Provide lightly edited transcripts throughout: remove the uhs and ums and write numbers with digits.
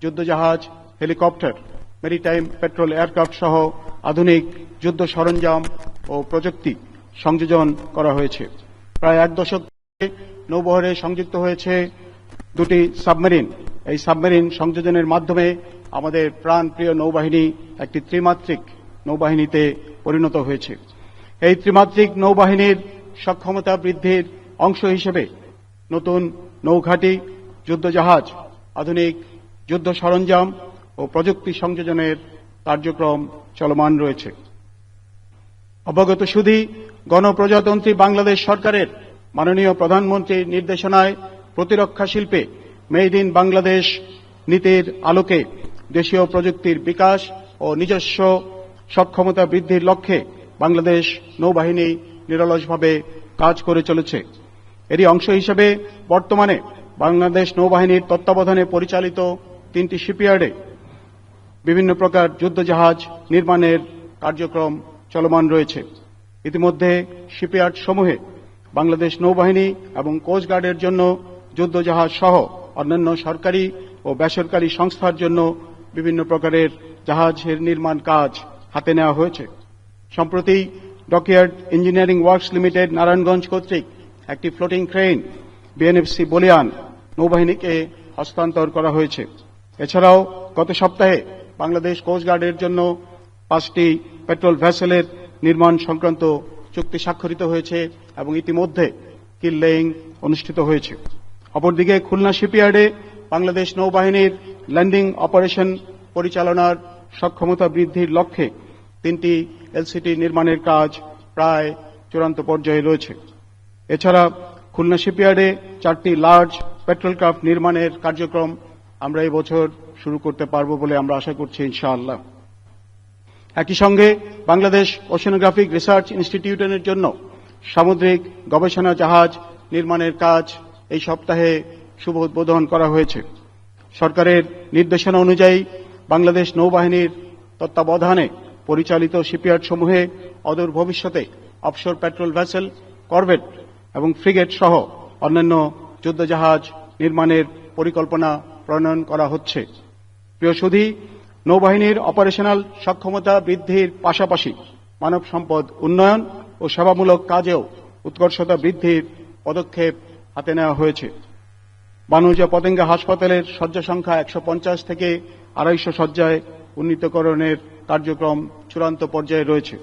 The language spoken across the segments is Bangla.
যুদ্ধজাহাজ, হেলিকপ্টার, মেরিটাইম পেট্রোল এয়ারক্রাফট সহ আধুনিক যুদ্ধ সরঞ্জাম ও প্রযুক্তি সংযোজন করা হয়েছে। প্রায় এক দশক ধরে নৌবহরে সংযুক্ত হয়েছে দুটি সাবমেরিন। এই সাবমেরিন সংযোজনের মাধ্যমে আমাদের প্রাণপ্রিয় নৌবাহিনী একটি ত্রিমাত্রিক নৌবাহিনীতে পরিণত হয়েছে। এই ত্রিমাত্রিক নৌবাহিনীর সক্ষমতা বৃদ্ধির অংশ হিসেবে নতুন নৌঘাঁটি, যুদ্ধজাহাজ, আধুনিক যুদ্ধ সরঞ্জাম ও প্রযুক্তি সংযোজনের কার্যক্রম চলমান রয়েছে। অবগত সুধী, গণপ্রজাতন্ত্রী বাংলাদেশ সরকারের মাননীয় প্রধানমন্ত্রীর নির্দেশনায় প্রতিরক্ষা শিল্পে মেড ইন বাংলাদেশ নীতির আলোকে দেশীয় প্রযুক্তির বিকাশ ও নিজস্ব সক্ষমতা বৃদ্ধির লক্ষ্যে বাংলাদেশ নৌবাহিনী নিরলসভাবে কাজ করে চলেছে। এরই অংশ হিসেবে বর্তমানে বাংলাদেশ নৌবাহিনীর তত্ত্বাবধানে পরিচালিত 3টি শিপইয়ার্ডে বিভিন্ন প্রকার যুদ্ধজাহাজ নির্মাণের কার্যক্রম চলমান রয়েছে। ইতিমধ্যে শিপইয়ার্ড সমূহে বাংলাদেশ নৌবাহিনী এবং কোস্টগার্ডের জন্য যুদ্ধজাহাজ সহ অন্যান্য সরকারি ও বেসরকারি সংস্থার জন্য বিভিন্ন প্রকারের জাহাজের নির্মাণ কাজ হাতে নেওয়া হয়েছে। সম্প্রতি dockyard engineering works limited Narayanganj কর্তৃক একটি ফ্লোটিং ক্রেন বিএনএফসি বলিয়ান নৌবাহিনীকে হস্তান্তর করা হয়েছে। এছাড়াও গত সপ্তাহে বাংলাদেশ কোস্টগার্ডের জন্য 5টি পেট্রোল ভেসেলের নির্মাণ সংক্রান্ত চুক্তি স্বাক্ষরিত হয়েছে এবং ইতিমধ্যে কিল লেইং অনুষ্ঠিত হয়েছে। অপরদিকে খুলনা শিপইয়ার্ডে বাংলাদেশ নৌবাহিনীর ল্যান্ডিং অপারেশন পরিচালনার সক্ষমতা বৃদ্ধির লক্ষ্যে 3টি এলসিটি নির্মাণের কাজ প্রায় চূড়ান্ত পর্যায়ে রয়েছে। এছাড়া খুলনা শিপইয়ার্ডে 4টি লার্জ পেট্রোল ক্রাফট নির্মাণের কার্যক্রম আমরা এই বছর শুরু করতে পারব বলে আমরা আশা করছি ইনশাআল্লাহ। একই সঙ্গে বাংলাদেশ ওশেনোগ্রাফিক রিসার্চ ইনস্টিটিউটের জন্য সামুদ্রিক গবেষণা জাহাজ নির্মাণের কাজ এই সপ্তাহে শুভ উদ্বোধন করা হয়েছে। সরকারের নির্দেশনা অনুযায়ী বাংলাদেশ নৌবাহিনীর তত্ত্বাবধানে পরিচালিত শিপইয়ার্ড সমূহে অদূর ভবিষ্যতে অফশোর পেট্রোল ভেসেল, করভেট এবং ফ্রিগেট সহ অন্যান্য যুদ্ধজাহাজ নির্মাণের পরিকল্পনা প্রণয়ন করা হচ্ছে। প্রিয় সুধী, নৌবাহিনীর অপারেশনাল সক্ষমতা বৃদ্ধির পাশাপাশি মানব সম্পদ উন্নয়ন ও সেবামূলক কাজেও উৎকর্ষতা বৃদ্ধির পদক্ষেপ হাতে নেওয়া হয়েছে। বানুজা পতেঙ্গা হাসপাতালের শয্যা সংখ্যা 150 থেকে 250 শয্যায় উন্নীতকরণের কার্যক্রম চূড়ান্ত পর্যায়ে রয়েছে।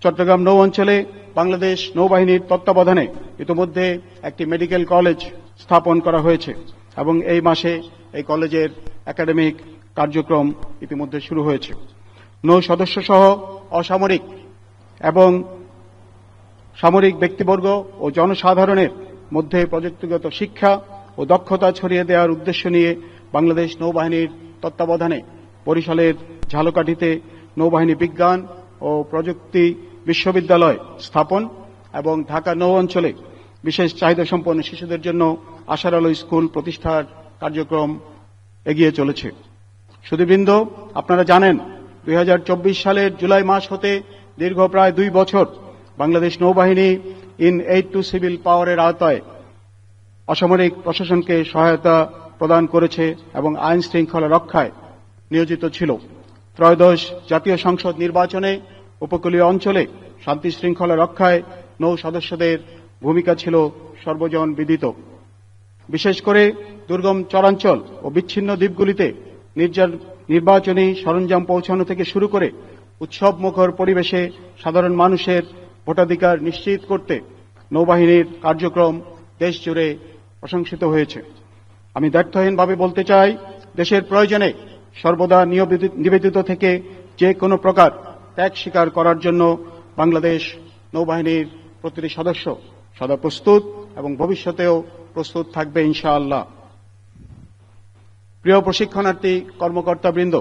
চট্টগ্রাম নৌ অঞ্চলে বাংলাদেশ নৌবাহিনীর তত্ত্বাবধানে ইতিমধ্যে একটি মেডিকেল কলেজ স্থাপন করা হয়েছে এবং এই মাসে এই কলেজের একাডেমিক কার্যক্রম ইতিমধ্যে শুরু হয়েছে। নৌ সদস্য সহ অসামরিক এবং সামরিক ব্যক্তিবর্গ ও জনসাধারণের মধ্যে প্রযুক্তিগত শিক্ষা ও দক্ষতা ছড়িয়ে দেওয়ার উদ্দেশ্য নিয়ে বাংলাদেশ নৌবাহিনীর তত্ত্বাবধানে বরিশালের ঝালকাঠিতে নৌবাহিনী বিজ্ঞান ও প্রযুক্তি বিশ্ববিদ্যালয় স্থাপন এবং ঢাকা নৌ অঞ্চলে বিশেষ চাহিদা সম্পন্ন শিশুদের জন্য আশার আলো স্কুল প্রতিষ্ঠার কার্যক্রম এগিয়ে চলেছে। সুধীবৃন্দ, আপনারা জানেন 2024 সালের জুলাই মাস হতে দীর্ঘ প্রায় 2 বছর বাংলাদেশ নৌবাহিনী ইন এইড টু সিভিল পাওয়ারের আওতায় অসামরিক প্রশাসনকে সহায়তা প্রদান করেছে এবং আইন শৃঙ্খলা রক্ষায় নিয়োজিত ছিল। ত্রয়োদশ জাতীয় সংসদ নির্বাচনে উপকূলীয় অঞ্চলে শান্তি শৃঙ্খলা রক্ষায় নৌ সদস্যদের ভূমিকা ছিল সর্বজন বিদিত। বিশেষ করে দুর্গম চরাঞ্চল ও বিচ্ছিন্ন দ্বীপগুলিতে নির্বাচনী সরঞ্জাম পৌঁছানো থেকে শুরু করে উৎসব মুখর পরিবেশে সাধারণ মানুষের ভোটাধিকার নিশ্চিত করতে নৌবাহিনীর কার্যক্রম দেশ জুড়ে প্রশংসিত হয়েছে। আমি দ্ব্যর্থহীনভাবে বলতে চাই, দেশের প্রয়োজনে সর্বদা নিবেদিত থেকে যে কোনো প্রকার ত্যাগ স্বীকার করার জন্য বাংলাদেশ নৌবাহিনীর প্রতিটি সদস্য সদা প্রস্তুত এবং ভবিষ্যতেও প্রস্তুত থাকবে ইনশাআল্লাহ। প্রিয় প্রশিক্ষণার্থী কর্মকর্তাবৃন্দ,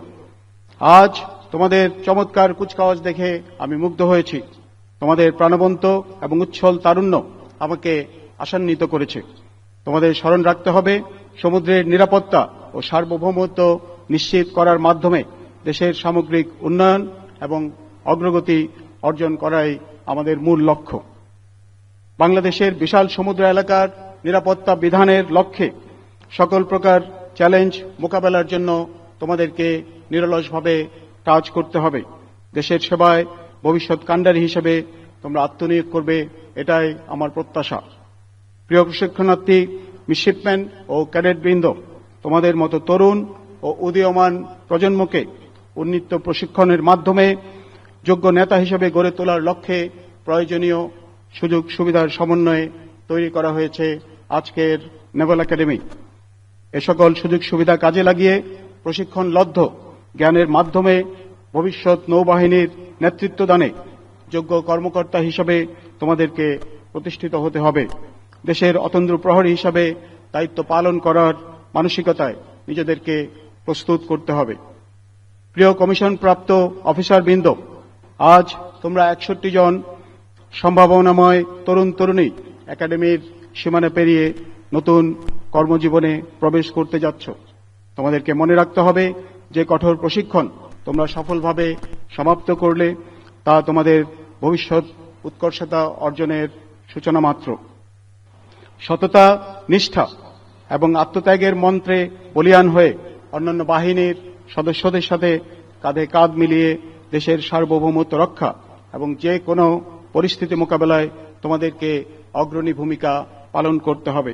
আজ তোমাদের চমৎকার কুচকাওয়াজ দেখে আমি মুগ্ধ হয়েছি। তোমাদের প্রাণবন্ত এবং উচ্ছল তারুণ্য আমাকে আশান্বিত করেছে। তোমাদের স্মরণ রাখতে হবে, সমুদ্রের নিরাপত্তা ও সার্বভৌমত্ব নিশ্চিত করার মাধ্যমে দেশের সামগ্রিক উন্নয়ন এবং অগ্রগতি অর্জন করাই আমাদের মূল লক্ষ্য। বাংলাদেশের বিশাল সমুদ্র এলাকার নিরাপত্তা বিধানের লক্ষ্যে সকল প্রকার চ্যালেঞ্জ মোকাবেলার জন্য তোমাদেরকে নিরলসভাবে কাজ করতে হবে। দেশের সেবায় ভবিষ্যৎ কাণ্ডারী হিসেবে তোমরা আত্মনিয়োগ করবে, এটাই আমার প্রত্যাশা। প্রিয় প্রশিক্ষণার্থী, মিডশিপম্যান ও ক্যাডেটবৃন্দ, তোমাদের মতো তরুণ ও উদীয়মান প্রজন্মকে উন্নীত প্রশিক্ষণের মাধ্যমে যোগ্য নেতা হিসেবে গড়ে তোলার লক্ষ্যে প্রয়োজনীয় সুযোগ সুবিধার সমন্বয়ে তৈরি করা হয়েছে আজকের নেভাল একাডেমি। এ সকল সুযোগ সুবিধা কাজে লাগিয়ে প্রশিক্ষণলব্ধ জ্ঞানের মাধ্যমে ভবিষ্যৎ নৌবাহিনীর নেতৃত্বদানে যোগ্য কর্মকর্তা হিসেবে তোমাদেরকে প্রতিষ্ঠিত হতে হবে। দেশের অতন্দ্র প্রহরী হিসাবে দায়িত্ব পালন করার মানসিকতায় নিজেদেরকে প্রস্তুত করতে হবে। প্রিয় কমিশনপ্রাপ্ত অফিসারবৃন্দ, আজ তোমরা 61 জন সম্ভাবনাময় তরুণ তরুণী একাডেমির সীমানা পেরিয়ে নতুন কর্মজীবনে প্রবেশ করতে যাচ্ছ। তোমাদেরকে মনে রাখতে হবে যে কঠোর প্রশিক্ষণ তোমরা সফলভাবে সমাপ্ত করলে তা তোমাদের ভবিষ্যৎ উৎকর্ষতা অর্জনের সূচনা মাত্র। সততা, নিষ্ঠা এবং আত্মত্যাগের মন্ত্রে বলীয়ান হয়ে অন্যান্য বাহিনীর সদস্যদের সাথে কাঁধে কাঁধ মিলিয়ে দেশের সার্বভৌমত্ব রক্ষা এবং যে কোনো পরিস্থিতি মোকাবেলায় তোমাদেরকে অগ্রণী ভূমিকা পালন করতে হবে।